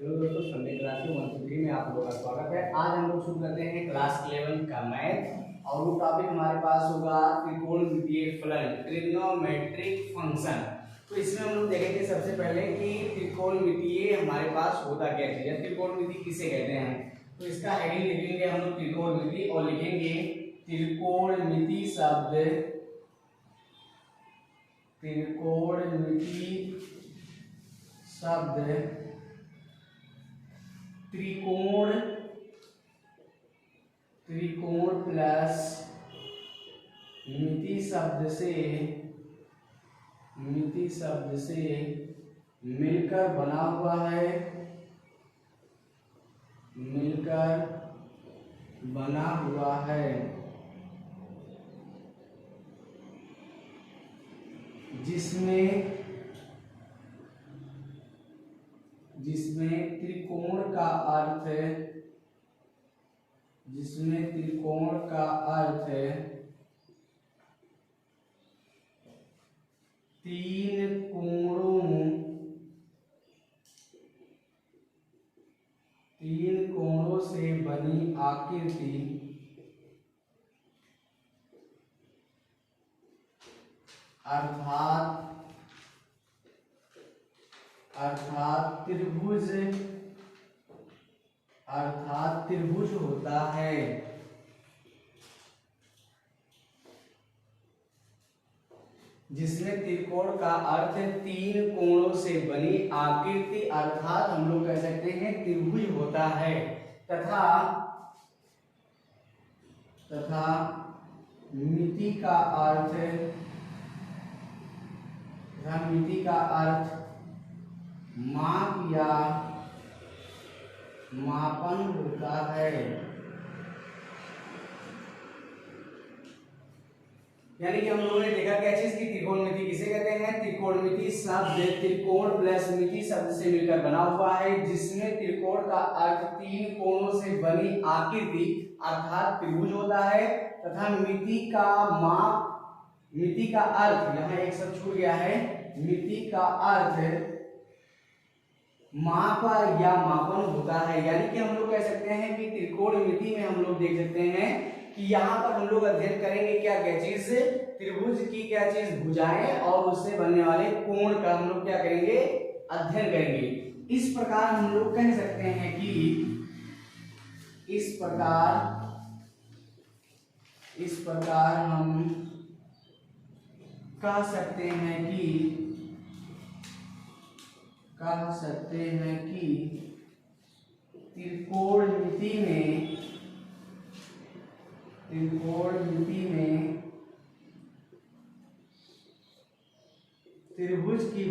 Hello दोस्तों, Sunday class में 1 2 3 में आप लोगों का स्वागत है। आज हम लोग शुरू करते हैं क्लास 11 का मैथ और वो टॉपिक हमारे पास होगा त्रिकोणमितीय फलन, ट्रिग्नोमेट्रिक फंक्शन। तो इसमें हम लोग देखेंगे सबसे पहले कि त्रिकोणमितीय हमारे पास होता क्या चीज है, त्रिकोणमिति किसे कहते हैं। तो इसका हेडिंग लिखेंगे हम लोग त्रिकोणमिति और लिखेंगे त्रिकोणमिति शब्द, त्रिकोणमिति शब्द त्रिकोण, त्रिकोण प्लस मिति शब्द से, मिति शब्द से मिलकर बना हुआ है, मिलकर बना हुआ है, जिसमें जिसमें त्रिकोण का अर्थ, जिसमें त्रिकोण का अर्थ तीन कोणों से बनी आकृति अर्थात त्रिभुज, अर्थात त्रिभुज होता है। जिसमें त्रिकोण का अर्थ तीन कोणों से बनी आकृति अर्थात हम लोग कह सकते हैं त्रिभुज होता है। तथा मिति का अर्थ, मिति का अर्थ माप या मापन होता है। यानी कि हम लोगों ने देखा क्या चीज की त्रिकोणमिति किसे कहते हैं। त्रिकोणमिति शब्द त्रिकोण प्लस मिति शब्द से मिलकर बना हुआ है, जिसमें त्रिकोण का अर्थ तीन कोणों से बनी आकृति अर्थात त्रिभुज होता है। तथा मिति का माप, मिति का अर्थ, यहाँ एक शब्द छूट गया है, मिति का अर्थ माप या मापन होता है। यानी कि हम लोग कह सकते हैं कि त्रिकोणमिति में हम लोग देख सकते हैं कि यहाँ पर हम लोग अध्ययन करेंगे क्या क्या चीज, त्रिभुज की क्या चीज, भुजाएं और उससे बनने वाले कोण का हम लोग क्या करेंगे, अध्ययन करेंगे। इस प्रकार हम लोग कह सकते हैं कि इस प्रकार हम कह सकते हैं कि त्रिकोणमिति में त्रिभुज की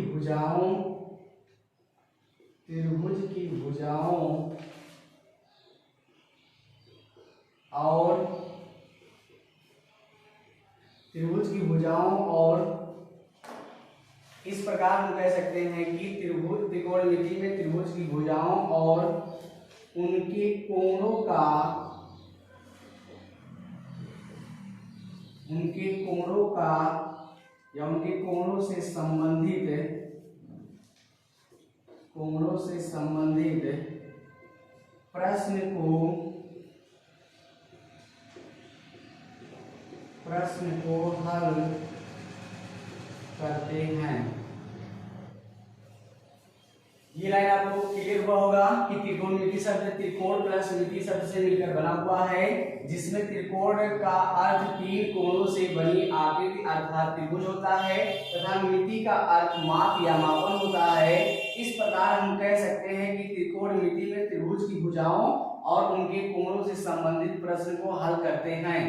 भुजाओं और इस प्रकार हम कह सकते हैं कि त्रिकोणमिति में त्रिभुज की भुजाओं और उनके कोणों का या उनके कोणों से संबंधित प्रश्न को हल करते हैं। ये लाइन आप लोगों को क्लियर हुआ होगा कि त्रिकोणमिति शब्द त्रिकोण प्लस मिति शब्द से मिलकर बना हुआ है, जिसमें त्रिकोण का अर्थ तीन कोणों से बनी आकृति अर्थात त्रिभुज होता है तथा मिति का अर्थ माप या मापन होता है। इस प्रकार हम कह सकते हैं कि त्रिकोणमिति में त्रिभुज की भुजाओं और उनके कोणों से संबंधित प्रश्न को हल करते हैं।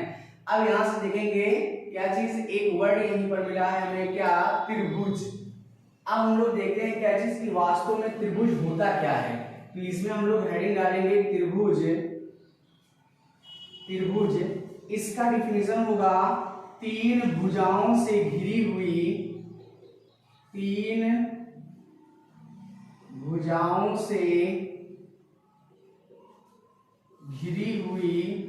अब यहां से देखेंगे क्या चीज, एक वर्ड यहीं पर मिला है हमें, क्या, त्रिभुज। अब हम लोग देखते हैं क्या चीज की वास्तव में त्रिभुज होता क्या है। तो इसमें हम लोग हेडिंग डालेंगे त्रिभुज, त्रिभुज इसका डिफिनेशन होगा तीन भुजाओं से घिरी हुई, तीन भुजाओं से घिरी हुई,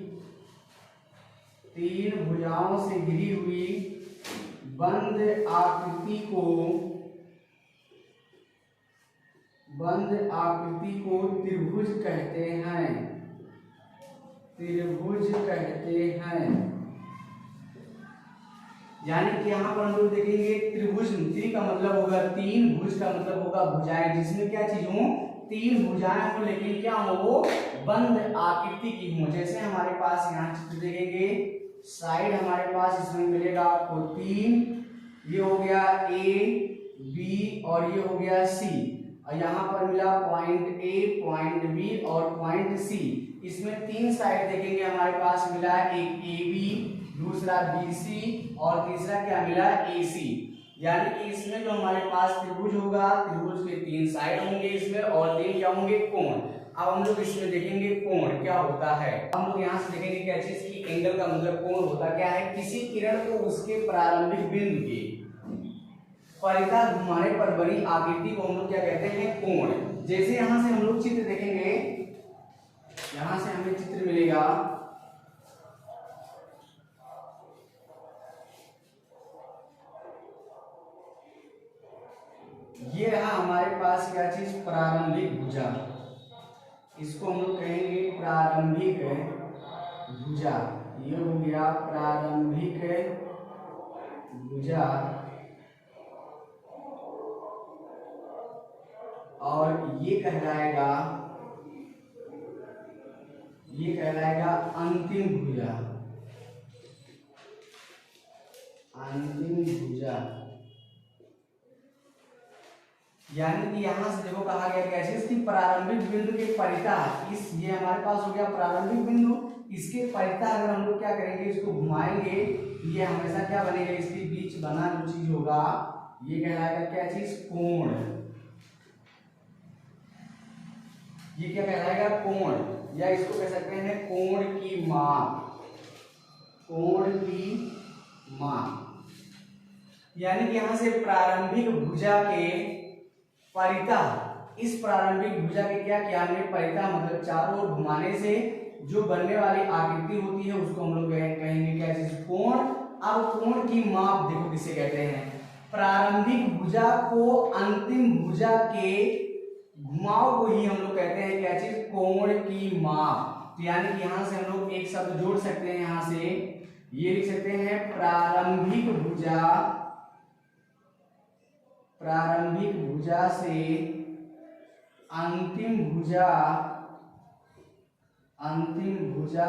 तीन भुजाओं से घिरी हुई बंद आकृति को बंद आकृति को त्रिभुज कहते हैं, त्रिभुज कहते हैं। यानी कि यहाँ पर हम लोग देखेंगे त्रिभुज, त्रि का मतलब होगा तीन, भुज का मतलब होगा भुजाएं, जिसमें क्या चीज हो, तीन भुजाएं हो, लेकिन क्या हो, वो बंद आकृति की हो। जैसे हमारे पास यहाँ चित्र देखेंगे, साइड हमारे पास इसमें मिलेगा आपको तीन, ये हो गया ए बी और ये हो गया सी, और यहाँ पर मिला पॉइंट ए, पॉइंट बी और पॉइंट सी। इसमें तीन साइड देखेंगे हमारे पास मिला, एक ए बी, दूसरा बी सी और तीसरा क्या मिला, ए सी। यानी कि इसमें जो हमारे पास त्रिभुज होगा, त्रिभुज के तीन साइड होंगे इसमें, और तीन क्या होंगे, कोण। अब हम लोग इसमें देखेंगे कोण क्या होता है। हम लोग यहाँ से देखेंगे क्या चीज की, एंगल का मतलब कोण होता क्या है, किसी किरण को उसके प्रारंभिक बिंदु के परिधा घुमाने पर बनी आकृति को हम लोग क्या कहते हैं, कोण। जैसे यहाँ से हम लोग चित्र देखेंगे, यहाँ से हमें चित्र मिलेगा, ये रहा हमारे पास क्या चीज, प्रारंभिक भुजा। इसको हम लोग कहेंगे प्रारंभिक भुजा। ये हो गया प्रारंभिक भुजा, और ये कहलाएगा अंतिम भुजा, अंतिम भुजा। यानी कि यहाँ से देखो कहा गया कैसे, इसकी प्रारंभिक बिंदु के परिता, इस ये हमारे पास हो गया प्रारंभिक बिंदु, इसके परिता अगर हम लोग क्या करेंगे, इसको घुमाएंगे, ये हमेशा क्या बनेगा, इसके बीच बना जो चीज होगा ये कहलाएगा क्या चीज, कोण। ये क्या कहलाएगा, कोण, या इसको कह सकते हैं कोण की माप, कोण की माप। यानी कि यहाँ से प्रारंभिक भुजा के परिता, इस प्रारंभिक भुजा के क्या किया हमने, परिता मतलब चारों ओर घुमाने से जो बनने वाली आकृति होती है उसको हम लोग कहेंगे क्या चीज, कोण। अब कोण की माप देखो किसे कहते हैं, प्रारंभिक भुजा को अंतिम भुजा के घुमाव को ही हम लोग कहते हैं क्या चीज, कोण की माप। तो यानी कि यहाँ से हम लोग एक शब्द जोड़ सकते हैं, यहाँ से ये लिख सकते हैं प्रारंभिक भुजा, प्रारंभिक भुजा से अंतिम भुजा, अंतिम भुजा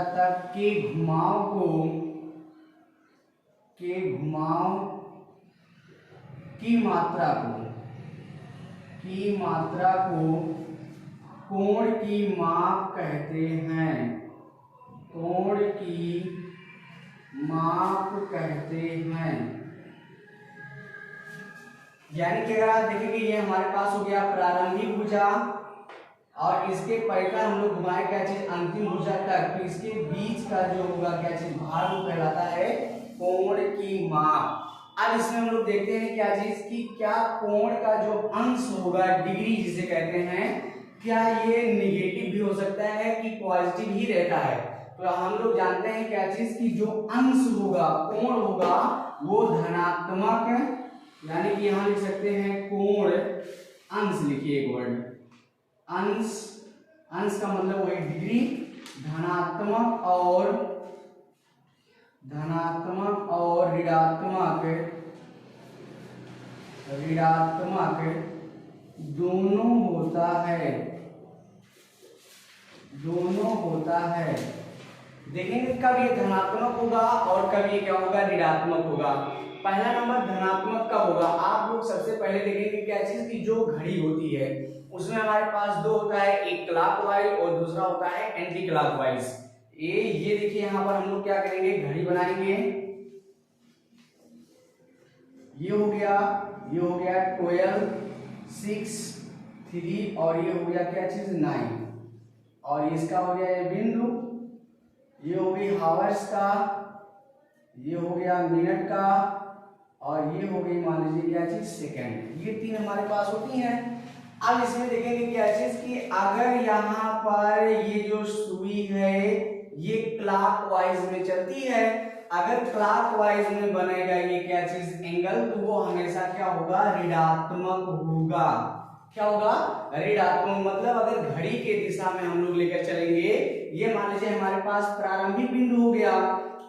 तक के घुमाव को, के घुमाव की मात्रा को कोण की माप कहते हैं, कोण की माप कहते हैं। यानी कि अगर आप देखेंगे ये हमारे पास हो गया प्रारंभिक भुजा, और इसके परिता हम लोग घुमाए क्या चीज, अंतिम भुजा तक, तो इसके बीच का जो होगा क्या चीज, भाग वो कहलाता है कोण की माप। अब इसमें हम लोग देखते हैं क्या चीज की, क्या कोण का जो अंश होगा, डिग्री जिसे कहते हैं, क्या ये निगेटिव भी हो सकता है कि पॉजिटिव ही रहता है। तो हम लोग जानते हैं क्या चीज की, जो अंश होगा, कोण होगा, वो धनात्मक, यानी कि यहां लिख सकते हैं कोण अंश, लिखिए एक वर्ड अंश, अंश का मतलब वही डिग्री, धनात्मक और ऋणात्मक दोनों होता है। देखेंगे कब ये धनात्मक होगा और कब ये क्या होगा, ऋणात्मक होगा। पहला नंबर धनात्मक कब होगा, आप लोग सबसे पहले देखेंगे क्या चीज की, जो घड़ी होती है उसमें हमारे पास दो होता है, एक क्लॉकवाइज और दूसरा होता है एंटी क्लॉकवाइज। ये देखिए यहाँ पर हम लोग क्या करेंगे, घड़ी बनाएंगे, ये हो गया 12, 6, 3 और ये हो गया क्या चीज 9, और इसका हो गया ये बिंदु, ये हो गई हावर्स का, ये हो गया मिनट का, और ये हो गई मान लीजिए क्या चीज सेकंड। ये तीन हमारे पास होती हैं। अब इसमें देखेंगे क्या चीज कि अगर यहाँ पर ये जो सुई है ये क्लॉकवाइज में चलती है, अगर क्लॉकवाइज में बनेगा ये क्या चीज एंगल, तो वो हमेशा क्या होगा, ऋणात्मक होगा। क्या होगा, ऋणात्मक। मतलब अगर घड़ी के दिशा में हम लोग लेकर चलेंगे, ये मान लीजिए हमारे पास प्रारंभिक बिंदु हो गया।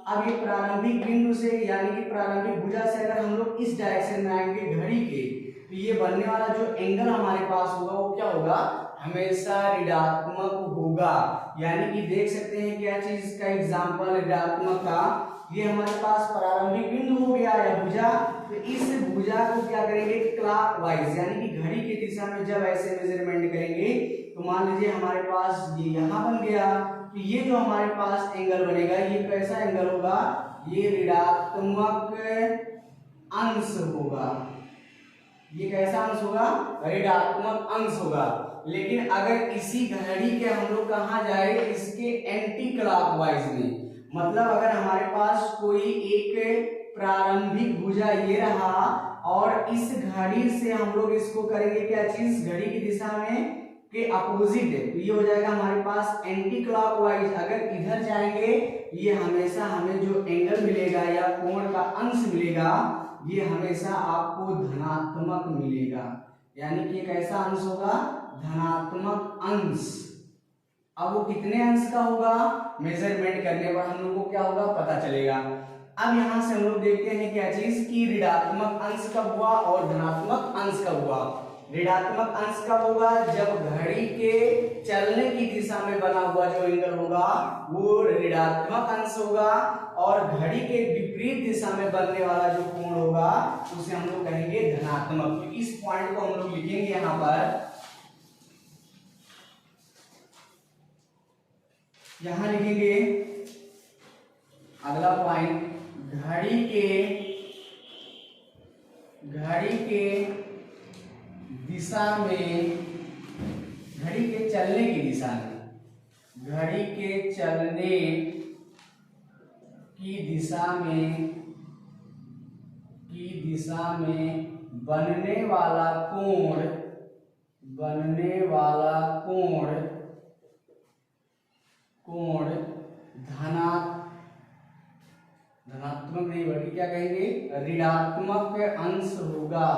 अब ये प्रारंभिक बिंदु से यानी कि प्रारंभिक भुजा से अगर हम लोग इस डायरेक्शन में आएंगे घड़ी के, तो ये बनने वाला जो एंगल हमारे पास होगा वो क्या होगा, हमेशा ऋणात्मक होगा। यानी कि देख सकते हैं क्या चीज का एग्जांपल ऋणात्मक का, ये हमारे पास प्रारंभिक बिंदु हो गया या भुजा, तो इस भुजा को क्या करेंगे, क्लॉकवाइज यानी कि घड़ी की दिशा में जब ऐसे मेजरमेंट करेंगे, तो मान लीजिए हमारे पास ये यहाँ बन गया, तो ये जो हमारे पास एंगल बनेगा ये कैसा एंगल होगा, ये ऋणात्मक अंश होगा। ये कैसा अंश होगा, ऋणात्मक अंश होगा। लेकिन अगर इसी घड़ी के हम लोग कहाँ जाए, इसके एंटी क्लॉकवाइज में, मतलब अगर हमारे पास कोई एक प्रारंभिक भुजा ये रहा और इस घड़ी से हम लोग इसको करेंगे क्या चीज, घड़ी की दिशा में के अपोजिट है, तो ये हो जाएगा हमारे पास एंटी क्लॉकवाइज। अगर इधर जाएंगे, ये हमेशा हमें जो एंगल मिलेगा या कोण का अंश मिलेगा, ये हमेशा आपको धनात्मक मिलेगा। यानी कि एक ऐसा अंश होगा धनात्मक अंश। अब वो कितने अंश का होगा, मेजरमेंट करने पर हम लोग को क्या होगा, पता चलेगा। अब यहां से हम लोग देखते हैं क्या चीज की, ऋणात्मक अंश कब हुआ और धनात्मक अंश कब हुआ। ऋणात्मक अंश कब होगा, जब घड़ी के चलने की दिशा में बना हुआ जो एंगल होगा वो ऋणात्मक अंश होगा, और घड़ी के विपरीत दिशा में बनने वाला जो कोण होगा उसे हम लोग कहेंगे धनात्मक। तो इस पॉइंट को हम लोग लिखेंगे यहां पर, यहां लिखेंगे अगला पॉइंट, घड़ी के दिशा में, घड़ी के चलने की दिशा में, घड़ी के चलने की दिशा में बनने वाला कोण धनात्मक नहीं बल्कि क्या कहेंगे, ऋणात्मक अंश होगा।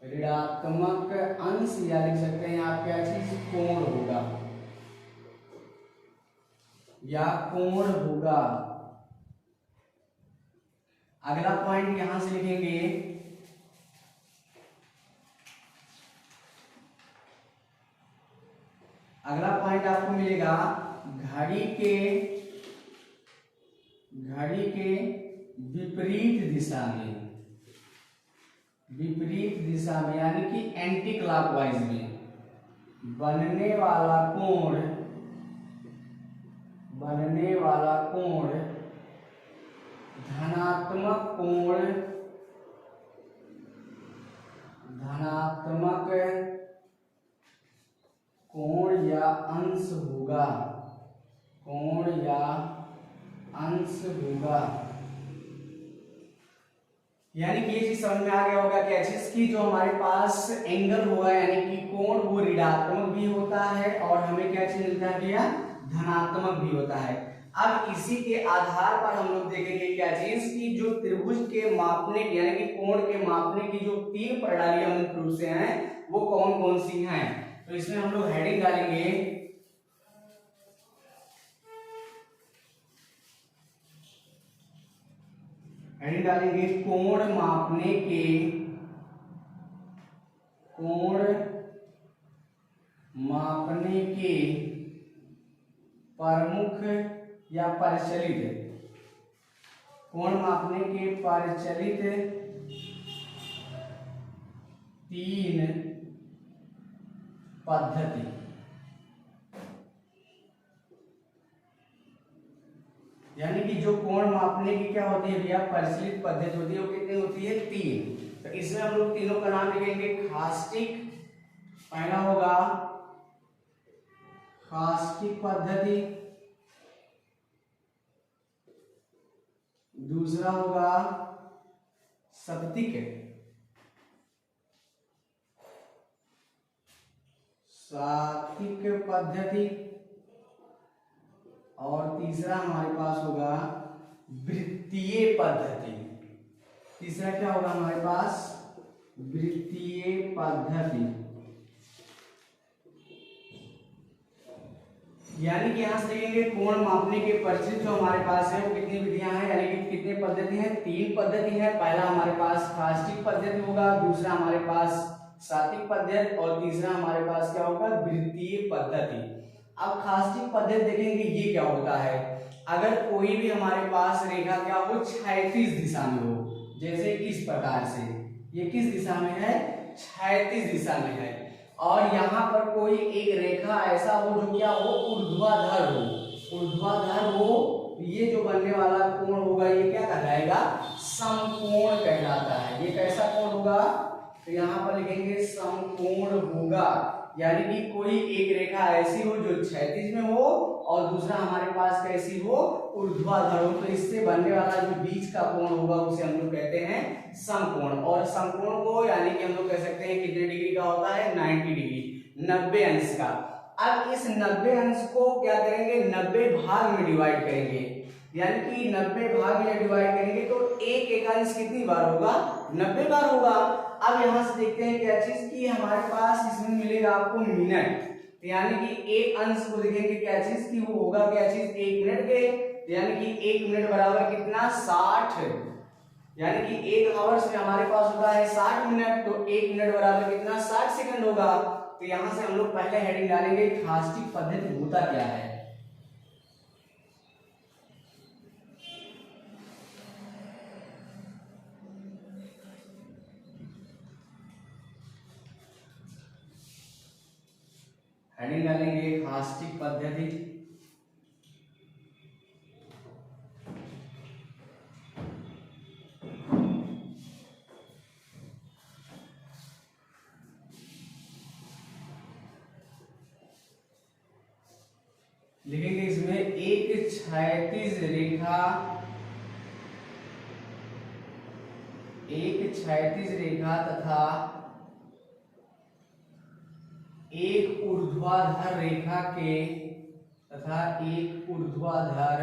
ऋणात्मक अंश या लिख सकते हैं आप क्या चीज, कोण होगा या कोण होगा। अगला पॉइंट यहां से लिखेंगे, अगला पॉइंट आपको मिलेगा घड़ी के विपरीत दिशा में यानी कि एंटी क्लॉकवाइज में बनने वाला कोण धनात्मक कोण या अंश होगा। यानी कि ये चीज समझ में आ गया होगा क्या चीज की, जो हमारे पास एंगल होगा यानी कि कोण वो ऋणात्मक भी होता है और हमें क्या चीज मिलता है भैया, धनात्मक भी होता है। अब इसी के आधार पर हम लोग देखेंगे क्या चीज की, जो त्रिभुज के मापने यानी कि कोण के मापने की जो 3 प्रणालियां मुख्य रूप से हैं वो कौन कौन सी हैं। तो इसमें हम लोग हेडिंग डालेंगे, कोण मापने के प्रमुख या प्रचलित, कोण मापने के प्रचलित 3 पद्धति। यानी कि जो कोण मापने की क्या होती है भैया, प्रचलित पद्धति होती है, वो कितनी होती है, 3। तो इसमें हम लोग तीनों का नाम लिखेंगे, खास्टिक, पहला होगा खास्टिक पद्धति, दूसरा होगा सप्तिक पद्धति, और तीसरा हमारे पास होगा वृत्तीय पद्धति। तीसरा क्या होगा हमारे पास, वृत्तीय पद्धति, यानी कि यहां से देखेंगे कोण मापने के परिचित जो हमारे पास है वो कितनी विधियां हैं, यानी कि कितने पद्धति हैं, 3 पद्धति है। पहला हमारे पास कास्टिक पद्धति होगा, दूसरा हमारे पास सातिक पद्धति और तीसरा हमारे पास क्या होगा, वृत्तीय पद्धति। अब कास्टिक पद्धति देखेंगे ये क्या होता है, अगर कोई भी हमारे पास रेखा क्या हो, क्षैतिज दिशा में हो, जैसे इस प्रकार से, ये किस दिशा में है, क्षैतिज दिशा में है, और यहाँ पर कोई एक रेखा ऐसा हो जो क्या हो, ऊर्ध्वाधर हो, ऊर्ध्वाधर हो, ये जो बनने वाला कोण होगा ये क्या कहलाएगा, समकोण कहलाता है। ये कैसा कोण होगा, तो यहाँ पर लिखेंगे समकोण होगा, यानी कि कोई एक रेखा ऐसी हो जो क्षैतिज में हो और दूसरा हमारे पास कैसी हो, ऊर्ध्वाधर हो, तो इससे बनने वाला जो बीच का कोण होगा उसे हम लोग कहते हैं समकोण। और समकोण को यानी कि हम लोग कह सकते हैं कितने डिग्री का होता है, 90 डिग्री, 90 अंश का। अब इस 90 अंश को क्या करेंगे, 90 भाग में डिवाइड करेंगे, यानी कि 90 भाग में डिवाइड करेंगे तो एक अंश कितनी बार होगा, 90 बार होगा। अब यहाँ से देखते हैं क्या चीज की हमारे पास इसमें मिलेगा आपको मिनट, यानी कि एक अंश को देखेंगे क्या चीज की वो होगा क्या चीज, 1 मिनट के, यानी कि 1 मिनट बराबर कितना, 60, यानी कि 1 आवर्स में हमारे पास होता है 60 मिनट, तो 1 मिनट बराबर कितना, 60 सेकंड होगा। तो यहां से हम लोग पहले हेडिंग डालेंगे कास्टिक पद्धति होता क्या है। हेडिंग डालेंगे कास्टिक पद्धति। लिखेंगे इसमें एक क्षैतिज रेखा, एक क्षैतिज रेखा तथा एक ऊर्ध्वाधर रेखा के, तथा एक ऊर्ध्वाधर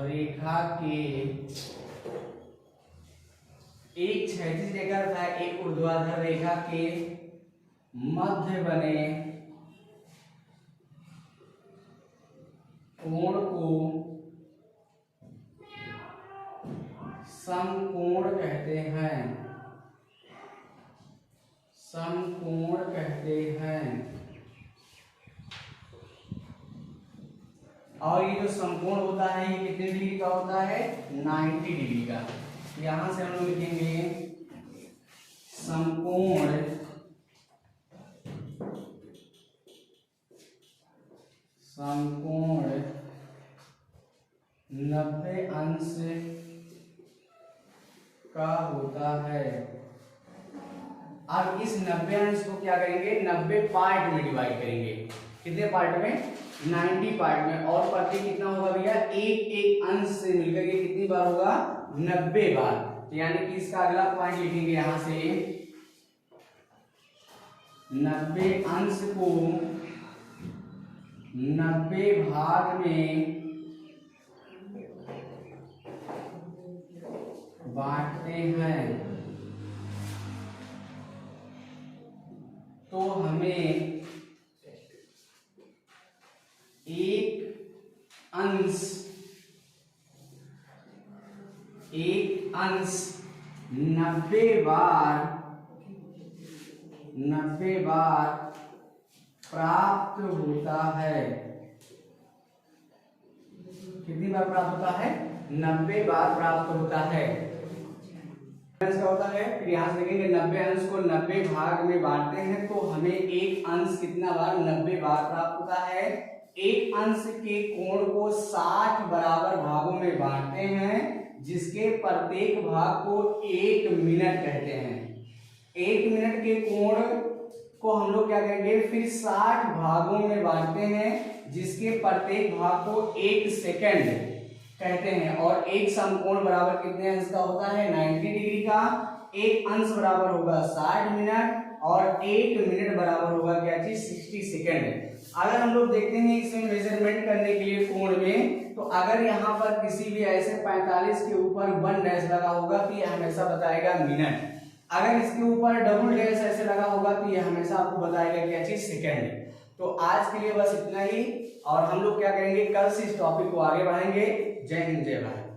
रेखा के, एक क्षैतिज रेखा तथा एक ऊर्ध्वाधर रेखा के मध्य बने कोण को समकोण कहते हैं, समकोण कहते हैं। और ये जो समकोण होता है ये कितने डिग्री का होता है, 90 डिग्री का। यहां से हम लोग लिखेंगे समकोण समकोण 90 अंश का होता है। अब इस 90 अंश को क्या करेंगे, 90 पार्ट में डिवाइड करेंगे, कितने पार्ट में, 90 पार्ट में, और प्रत्येक कितना होगा भैया, एक एक अंश से मिलकर के कितनी बार होगा, 90 बार। यानी कि इसका अगला पॉइंट लिखेंगे यहां से, 90 अंश को 90 भाग में बांटते हैं तो हमें एक अंश 90 बार प्राप्त होता है। कितनी बार प्राप्त होता है, 90 बार प्राप्त होता है। अंश का होता है, फिर यहाँ से देखेंगे 90 अंश को 90 भाग में बांटते हैं तो हमें एक अंश कितना बार, 90 बार प्राप्त होता है। एक अंश के कोण को 60 बराबर भागों में बांटते हैं, जिसके प्रत्येक भाग को 1 मिनट कहते हैं। 1 मिनट के कोण को हम लोग क्या करेंगे, फिर 60 भागों में बांटते हैं, जिसके प्रत्येक भाग को 1 सेकंड कहते हैं। और एक समकोण बराबर कितने अंश का होता है, 90 डिग्री का। एक अंश बराबर होगा 60 मिनट और 1 मिनट बराबर होगा क्या चीज, 60 सेकंड। अगर हम लोग देखते हैं इसमें मेजरमेंट करने के लिए कोण में, तो अगर यहाँ पर किसी भी ऐसे 45 के ऊपर 1 डैश लगा होगा तो ये हमेशा बताएगा मिनट। अगर इसके ऊपर डबल डैश ऐसे लगा होगा तो ये हमेशा आपको बताएगा क्या चीज, सेकंड। तो आज के लिए बस इतना ही, और हम लोग क्या करेंगे, कल से इस टॉपिक को आगे बढ़ाएंगे। जय हिंद, जय भारत।